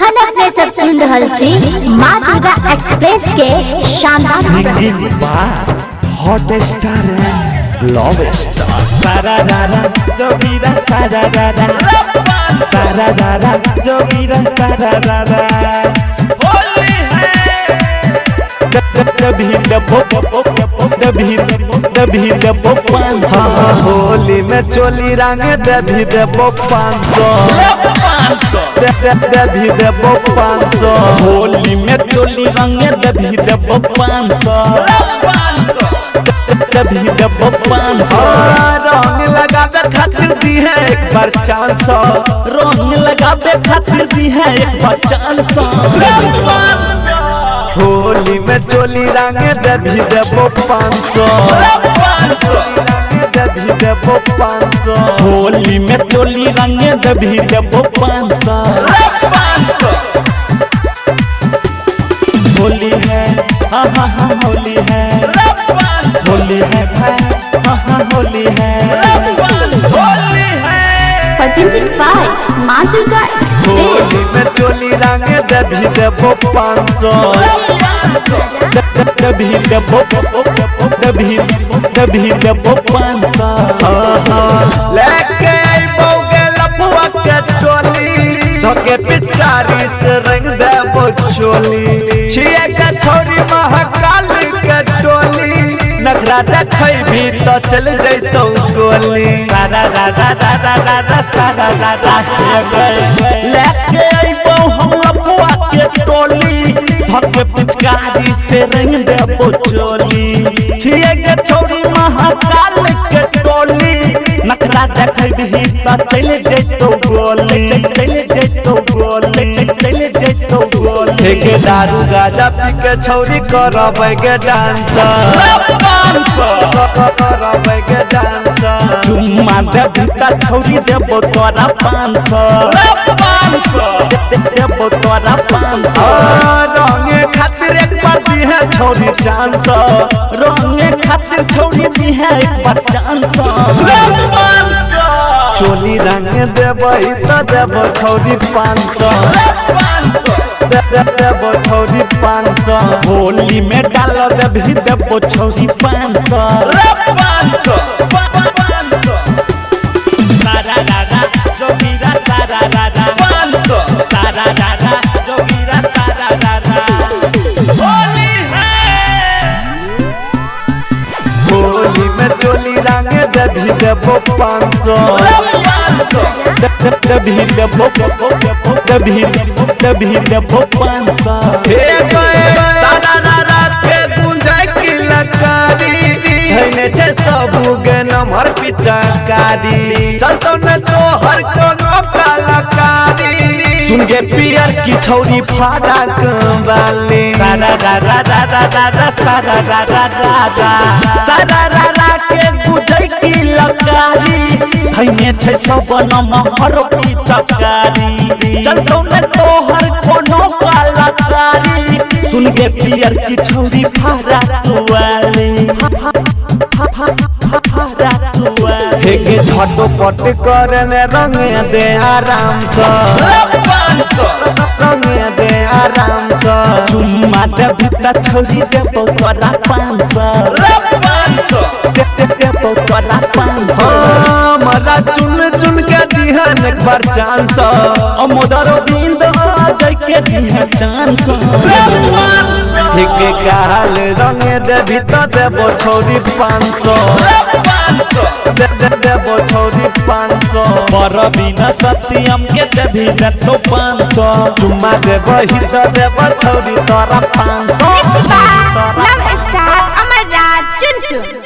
अखन अपने सब सुन रहल छी माँ दुर्गा एक्सप्रेस के शानदार हॉट स्टार लव स्टार सारा रारा जोगीरा सारा रारा सारा रारा जोगीरा सारा रारा होली है होली में चोली रंग दभी देबो 500 दभी देबो 500 होली में चोली रंग दभी देबो 500 दभी देबो 500 रंग लगावे खातिर दी है एक बार चांस रंग लगावे खातिर दी है एक बार चांस होली में चोली रंग दभी देबो 500 दभी देबो 500 होली में चोली रंग दभी देबो 500 होली है हाँ हाँ हाँ होली है भाई हाँ हाँ होली है presented by माँ दुर्गा होली में चोली रंग दभी देबो 500 दभी देबो 500 लेके आइबो गे लपुआ के टोली धोके पिचकारी से रंग देबो चोली छिए के छोरी महाकाल के टोली नखरा देखै भी तो चल जैतो गोली सारा रारा रारा रारा सारा रारा लेके आइबो हम लपुआ के टोली धोके पिचकारी से रंग देबो चोली छिए के छोरी महाकाल के टोली नखरा देखै भी तो चल जैतो गोली चल जैतो गोली चल जैतो गोली के दारू गाजा पी के छौरी करबै के डांस करबै के डांस चुम्मा देबी त छौरी देबो तोरा 500 देबो तोरा 500 रंगे खातिर एक बार दी है छौरी चांस रंगे खातिर छौरी दी है एक बार चांस चोली रंग देबै त देबो छौरी 500 देबो छौरी 500 होली में डाल देबी देबो छौरी 500 सारा रारा जोगीरा सारा रारा 500 सारा रारा जोगीरा सारा रारा होली है होली में चोली रंग दभी देबो 500 दभी देबो 500 सारा रारा के गुंजाय की लकारी धैने छे सबू गे नमहर पिचकारी चलतो न तो हर कोनो कलाकारी सुन गे पियर की छौरी फाड़ा कबाली सारा रारा रारा रारा सारा रारा रारा सारा रारा के गुंजाय की लकारी धैने छे सब नमहर पिचकारी चलतो न तो हर कोनो कलाकारी सुन के पियर की छौरी फाड़ा तुआली के झटपट करने रंग दे आराम से रंग दे आराम से चुम्मा देबी त छौरी देबो तोरा 500 देबो तोरा 500 मरा चुन चुन के दिहन एक बार चांस अमोदरो बिंद जय के दिहन चांस के काल रंग देबी त देबो छौरी 500 देबो छौरी 500 पर बिना सत्यम के देबी देतो 500 चुम्मा देबो ही त देबो छौरी तोरा 500 लव स्टार अमर राज चुन चुन।